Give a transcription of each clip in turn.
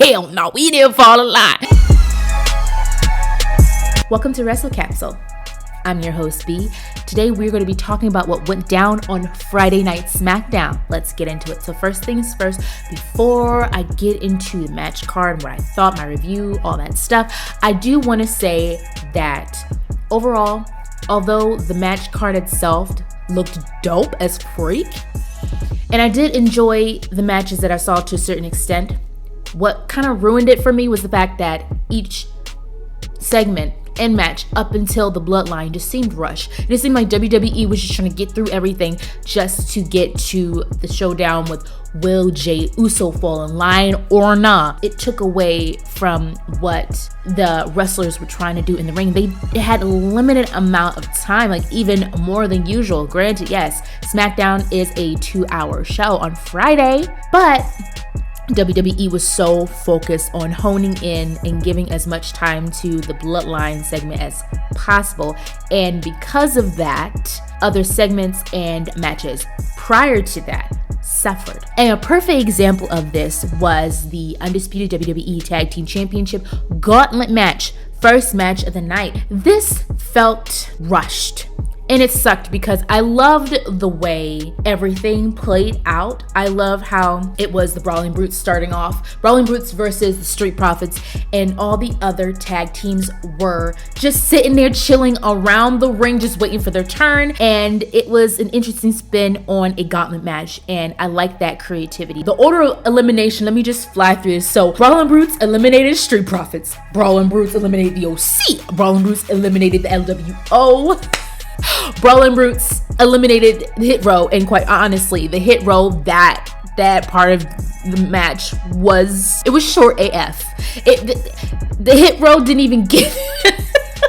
hell no, we didn't fall in line. Welcome to Wrestle Capsule. I'm your host, B. Today we're going to be talking about what went down on Friday Night Smackdown. Let's get into it. So first things first, before I get into the match card, what I thought, my review, all that stuff, I do want to say that overall, although the match card itself looked dope as freak, and I did enjoy the matches that I saw to a certain extent, what kind of ruined it for me was the fact that each segment and match up until the Bloodline just seemed rushed. It seemed like WWE was just trying to get through everything just to get to the showdown with will Jey Uso fall in line or not. It took away from what the wrestlers were trying to do in the ring. They had a limited amount of time, like even more than usual. Granted, yes, SmackDown is a 2-hour show on Friday, but WWE was so focused on honing in and giving as much time to the Bloodline segment as possible. And because of that, other segments and matches prior to that suffered. And a perfect example of this was the Undisputed WWE Tag Team Championship Gauntlet match. First match of the night. This felt rushed. And it sucked because I loved the way everything played out. I loved how it was the Brawling Brutes starting off. Brawling Brutes versus the Street Profits, and all the other tag teams were just sitting there chilling around the ring, just waiting for their turn. And it was an interesting spin on a gauntlet match, and I like that creativity. The order of elimination, let me just fly through this. So Brawling Brutes eliminated Street Profits. Brawling Brutes eliminated the OC. Brawling Brutes eliminated the LWO. Brawling Brutes eliminated the Hit Row, and quite honestly, the Hit Row, that part of the match was short AF. The Hit Row didn't even get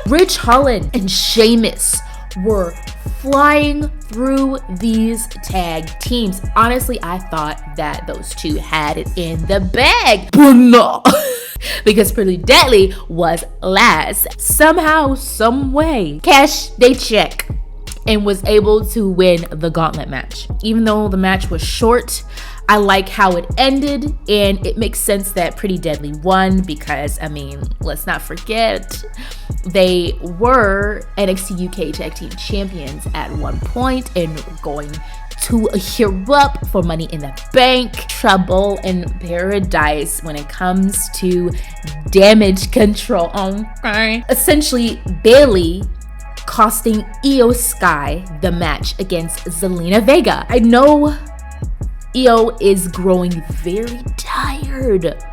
Rich Holland and Sheamus were flying through these tag teams. Honestly, I thought that those two had it in the bag, but no. Because Pretty Deadly was last. Somehow, some way, cashed they check and was able to win the gauntlet match. Even though the match was short, I like how it ended, and it makes sense that Pretty Deadly won because, I mean, let's not forget, they were NXT UK Tag Team Champions at one point and going to Europe for Money in the Bank. Trouble in paradise when it comes to damage control. Okay. Essentially, Bayley costing Iyo Sky the match against Zelina Vega. I know Iyo is growing very tired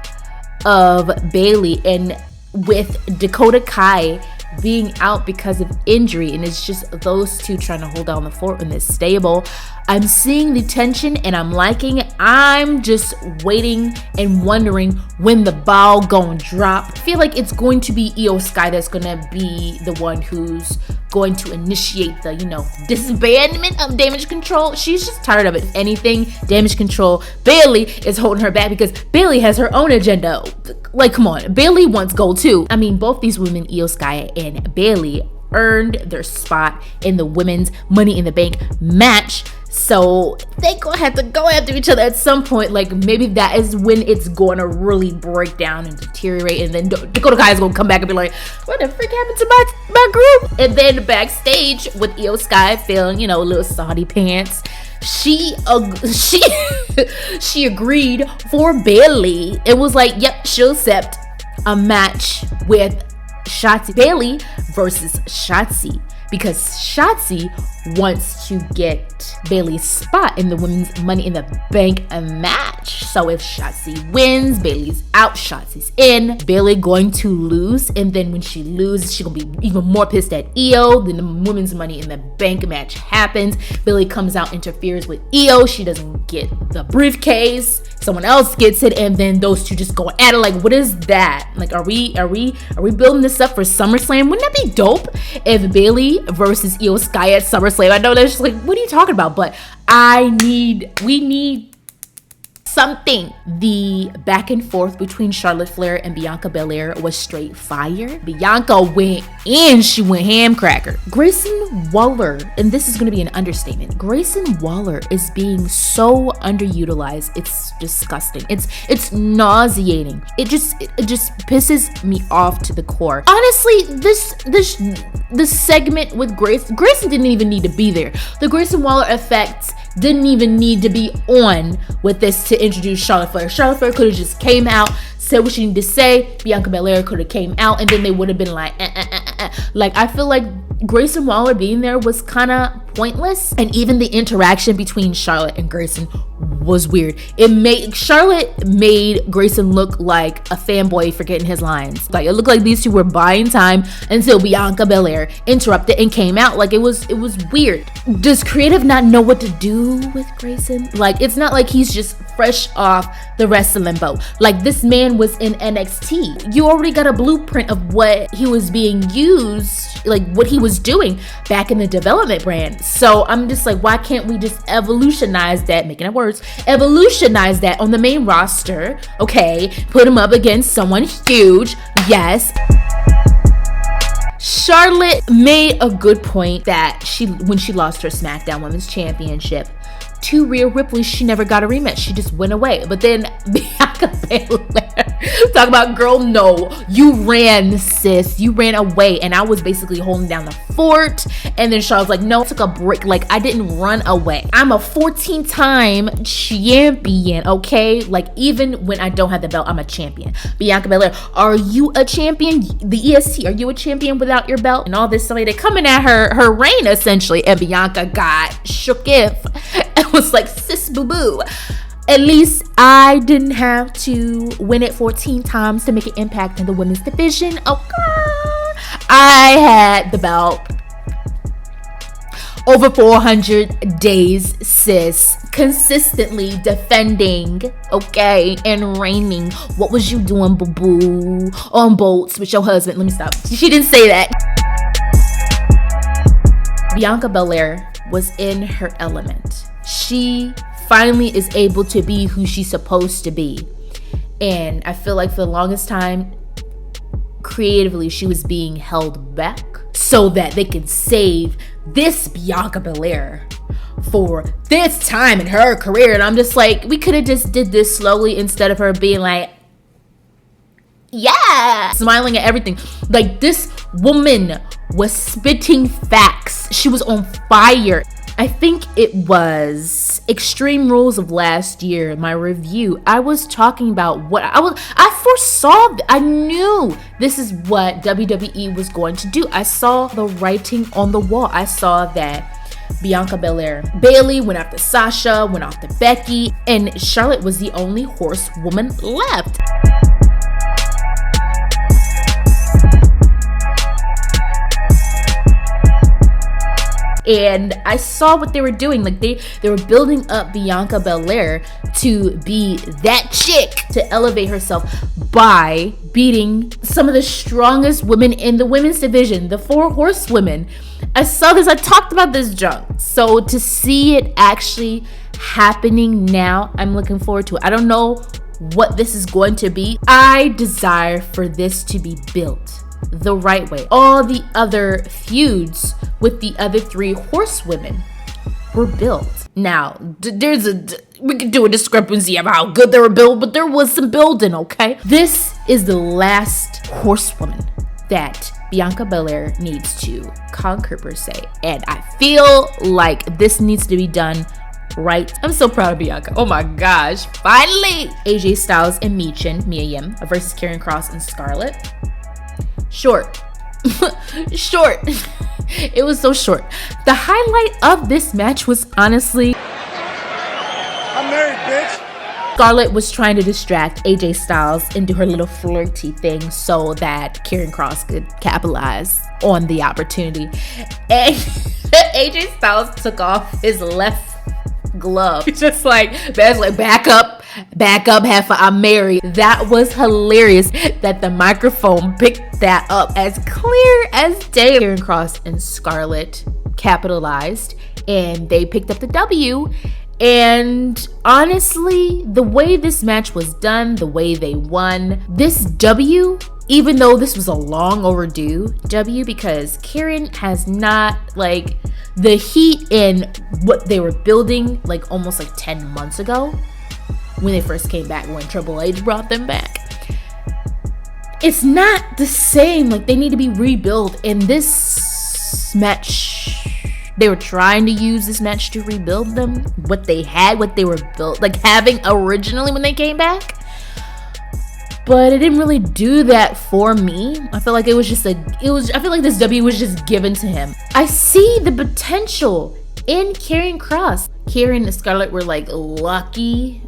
of Bayley, and with Dakota Kai being out because of injury, and it's just those two trying to hold down the fort in this stable, I'm seeing the tension and I'm liking it. I'm just waiting and wondering when the ball gonna drop. I feel like it's going to be Iyo Sky that's gonna be the one who's going to initiate the, disbandment of damage control. She's just tired of it. If anything, damage control, Bayley is holding her back because Bayley has her own agenda. Like, come on, Bayley wants gold too. I mean, both these women, Iyo Sky and Bayley, earned their spot in the women's Money in the Bank match. So they gonna have to go after each other at some point. Like, maybe that is when it's going to really break down and deteriorate, and then Dakota Kai is gonna come back and be like, what the freak happened to my group? And then backstage with Iyo Sky feeling, little Saudi pants, she agreed for Bayley. It was like, yep, she'll accept a match with Shotzi. Bayley versus Shotzi, because Shotzi wants to get Bayley's spot in the women's Money in the Bank match. So if Shotzi wins, Bayley's out, Shotzi's in. Bayley going to lose, and then when she loses, she's gonna be even more pissed at Iyo. Then the women's Money in the Bank match happens. Bayley comes out, interferes with Iyo. She doesn't get the briefcase. Someone else gets it, and then those two just go at it. Like, what is that? Like, are we building this up for SummerSlam? Wouldn't that be dope if Bayley versus Iyo Sky at SummerSlam? I know that's just like, what are you talking about? But we need something. The back and forth between Charlotte Flair and Bianca Belair was straight fire. Bianca went in, she went ham cracker. Grayson Waller, and this is going to be an understatement, Grayson Waller is being so underutilized. It's disgusting. It's nauseating. It just pisses me off to the core. Honestly, this segment with Grayson didn't even need to be there. The Grayson Waller effect didn't even need to be on with this to introduce Charlotte Flair. Charlotte Flair could have just came out, said what she needed to say. Bianca Belair could have came out, and then they would have been like, Like, I feel like Grayson Waller being there was kind of pointless, and even the interaction between Charlotte and Grayson was weird. Charlotte made Grayson look like a fanboy forgetting his lines. Like, it looked like these two were buying time until Bianca Belair interrupted and came out. Like, it was weird. Does creative not know what to do with Grayson? Like, it's not like he's just fresh off the wrestling boat. Like, this man was in NXT. You already got a blueprint of what he was being used, like what he was doing back in the development brand. So I'm just like, why can't we just evolutionize that, making up words, evolutionize that on the main roster? Okay, put him up against someone huge. Yes. Charlotte made a good point that when she lost her SmackDown Women's Championship to Rhea Ripley, she never got a rematch. She just went away. But then Bianca Belair, talk about, girl, no, you ran, sis. You ran away, and I was basically holding down the fort. And then Charlotte's like, no, I took a break. Like, I didn't run away. I'm a 14-time champion, okay? Like, even when I don't have the belt, I'm a champion. Bianca Belair, are you a champion? The EST, are you a champion without your belt? And all this stuff, they're coming at her reign, essentially. And Bianca got shook if. Was like, sis, boo boo. At least I didn't have to win it 14 times to make an impact in the women's division. Okay. I had the belt over 400 days, sis, consistently defending, okay, and reigning. What was you doing, boo boo, on boats with your husband? Let me stop. She didn't say that. Bianca Belair was in her element. She finally is able to be who she's supposed to be. And I feel like for the longest time, creatively, she was being held back so that they could save this Bianca Belair for this time in her career. And I'm just like, we could have just did this slowly instead of her being like, yeah, smiling at everything. Like, this woman was spitting facts. She was on fire. I think it was Extreme Rules of last year, my review. I was talking about what I foresaw. I knew this is what WWE was going to do. I saw the writing on the wall. I saw that Bianca Belair, Bayley went after Sasha, went after Becky, and Charlotte was the only horsewoman left. And I saw what they were doing. Like, they were building up Bianca Belair to be that chick, to elevate herself by beating some of the strongest women in the women's division, the 4 horsewomen. I saw this, I talked about this junk. So to see it actually happening now, I'm looking forward to it. I don't know what this is going to be. I desire for this to be built the right way. All the other feuds with the other 3 horsewomen were built. Now, we could do a discrepancy of how good they were built, but there was some building, okay? This is the last horsewoman that Bianca Belair needs to conquer, per se. And I feel like this needs to be done right. I'm so proud of Bianca. Oh my gosh, finally! AJ Styles and Michin versus Karrion Kross and Scarlett. Short. It was so short. The highlight of this match was honestly, I'm married, bitch. Scarlett was trying to distract AJ Styles into her little flirty thing so that Karrion Kross could capitalize on the opportunity. And AJ Styles took off his left glove. Just like, that's like, back up, heifer, I'm married. That was hilarious that the microphone picked that up as clear as day. Karrion Kross and Scarlett capitalized, and they picked up the W. And honestly, the way this match was done, the way they won, this W, even though this was a long overdue W, because Karrion has not, like, the heat in what they were building, like, almost like 10 months ago when they first came back, when Triple H brought them back. It's not the same. Like, they need to be rebuilt. And this match, they were trying to use this match to rebuild them, what they had, what they were built, like, having originally when they came back. But it didn't really do that for me. I feel like I feel like this W was just given to him. I see the potential in Karrion Kross. Karrion and Scarlett were, like, lucky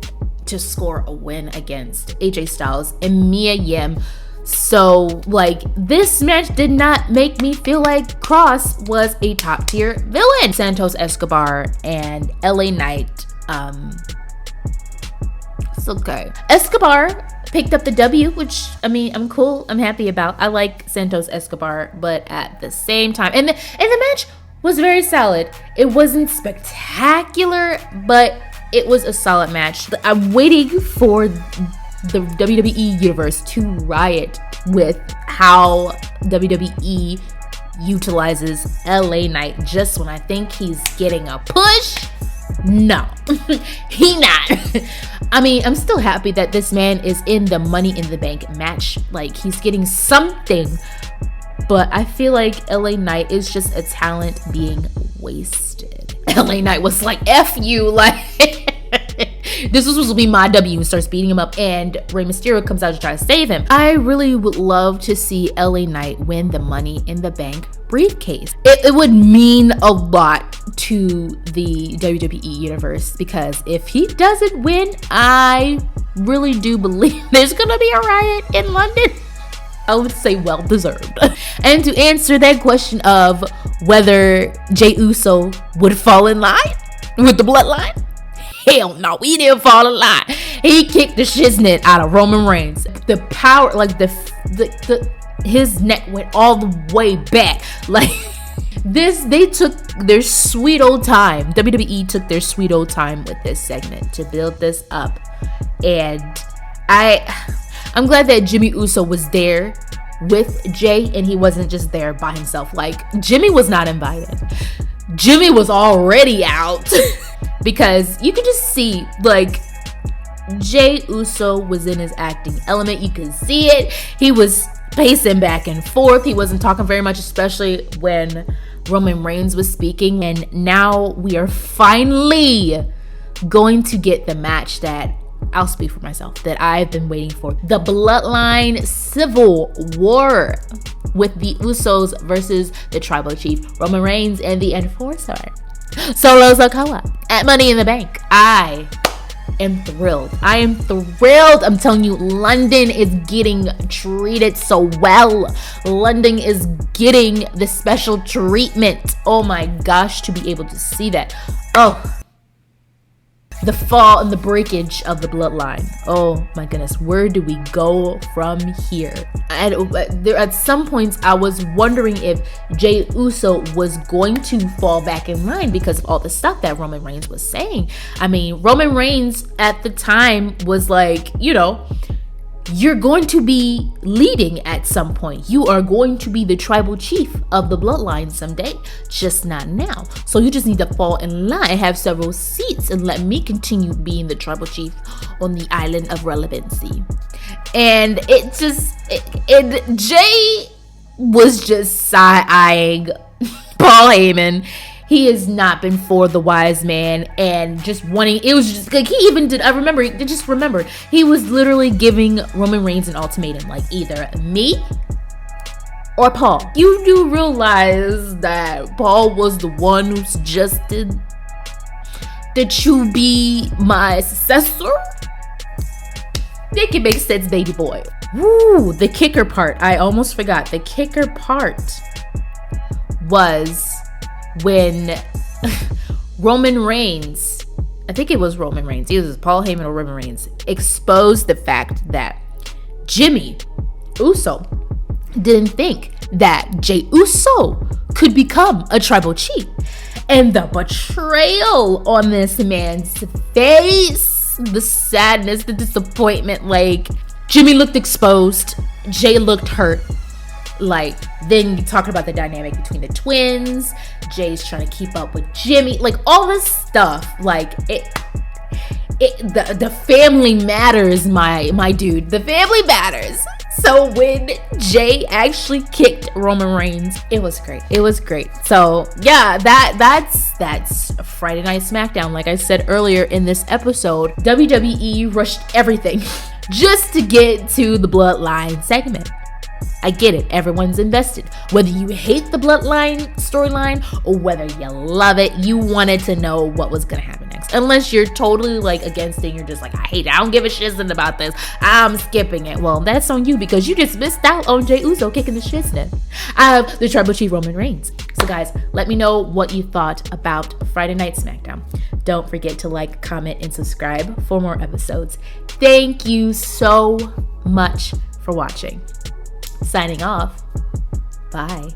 to score a win against AJ Styles and Mia Yim. So, like, this match did not make me feel like Kross was a top tier villain. Santos, Escobar, and LA Knight, it's okay. Escobar picked up the W, which, I mean, I'm cool, I'm happy about. I like Santos Escobar, but at the same time, and the match was very solid. It wasn't spectacular, but it was a solid match. I'm waiting for the WWE universe to riot with how WWE utilizes LA Knight just when I think he's getting a push. No, he not. I mean, I'm still happy that this man is in the Money in the Bank match. Like, he's getting something, but I feel like LA Knight is just a talent being wasted. LA Knight was like, F you, like, this was supposed to be my W, and starts beating him up, and Rey Mysterio comes out to try to save him. I really would love to see LA Knight win the Money in the Bank briefcase. It would mean a lot to the WWE universe, because if he doesn't win, I really do believe there's gonna be a riot in London. I would say well deserved. And to answer that question of whether Jey Uso would fall in line with the Bloodline, hell no, he didn't fall in line. He kicked the shiznit out of Roman Reigns. The power, like his neck went all the way back. Like, they took their sweet old time. WWE took their sweet old time with this segment to build this up. And I'm glad that Jimmy Uso was there with Jey, and he wasn't just there by himself. Like, Jimmy was not invited. Jimmy was already out. Because you could just see, like, Jey Uso was in his acting element. You could see it. He was pacing back and forth. He wasn't talking very much, especially when Roman Reigns was speaking. And now we are finally going to get the match that, I'll speak for myself, that I've been waiting for. The Bloodline Civil War with the Usos versus the Tribal Chief, Roman Reigns, and the Enforcer, Solo Sikoa, at Money in the Bank. I am thrilled. I am thrilled. I'm telling you, London is getting treated so well. London is getting the special treatment. Oh my gosh, to be able to see that. Oh, the fall and the breakage of the Bloodline. Oh my goodness, where do we go from here? At some points, I was wondering if Jey Uso was going to fall back in line because of all the stuff that Roman Reigns was saying. I mean, Roman Reigns at the time was like, you know, you're going to be leading at some point. You are going to be the tribal chief of the Bloodline someday, just not now. So you just need to fall in line, have several seats, and let me continue being the tribal chief on the island of relevancy. And Jey was just side-eyeing Paul Heyman. He has not been for the wise man, and just wanting, it was just like, he even did, I remember, he was literally giving Roman Reigns an ultimatum, like, either me or Paul. You do realize that Paul was the one who suggested that you be my successor? Make it make sense, baby boy. Woo, the kicker part, I almost forgot. The kicker part was when Roman Reigns, I think it was Roman Reigns, either it was Paul Heyman or Roman Reigns, exposed the fact that Jimmy Uso didn't think that Jey Uso could become a tribal chief. And the betrayal on this man's face, the sadness, the disappointment, like Jimmy looked exposed, Jey looked hurt. Like, then you talking about the dynamic between the twins, Jay's trying to keep up with Jimmy, like all this stuff, like the family matters, my dude, the family matters. So when Jey actually kicked Roman Reigns, it was great. So yeah, that's Friday Night SmackDown. Like I said earlier in this episode, WWE rushed everything just to get to the Bloodline segment. I get it. Everyone's invested. Whether you hate the Bloodline storyline or whether you love it, you wanted to know what was going to happen next. Unless you're totally like against it, you're just like, I hate it. I don't give a shit about this. I'm skipping it. Well, that's on you because you just missed out on Jey Uso kicking the shit in. I have the Tribal Chief Roman Reigns. So guys, let me know what you thought about Friday Night SmackDown. Don't forget to like, comment, and subscribe for more episodes. Thank you so much for watching. Signing off. Bye.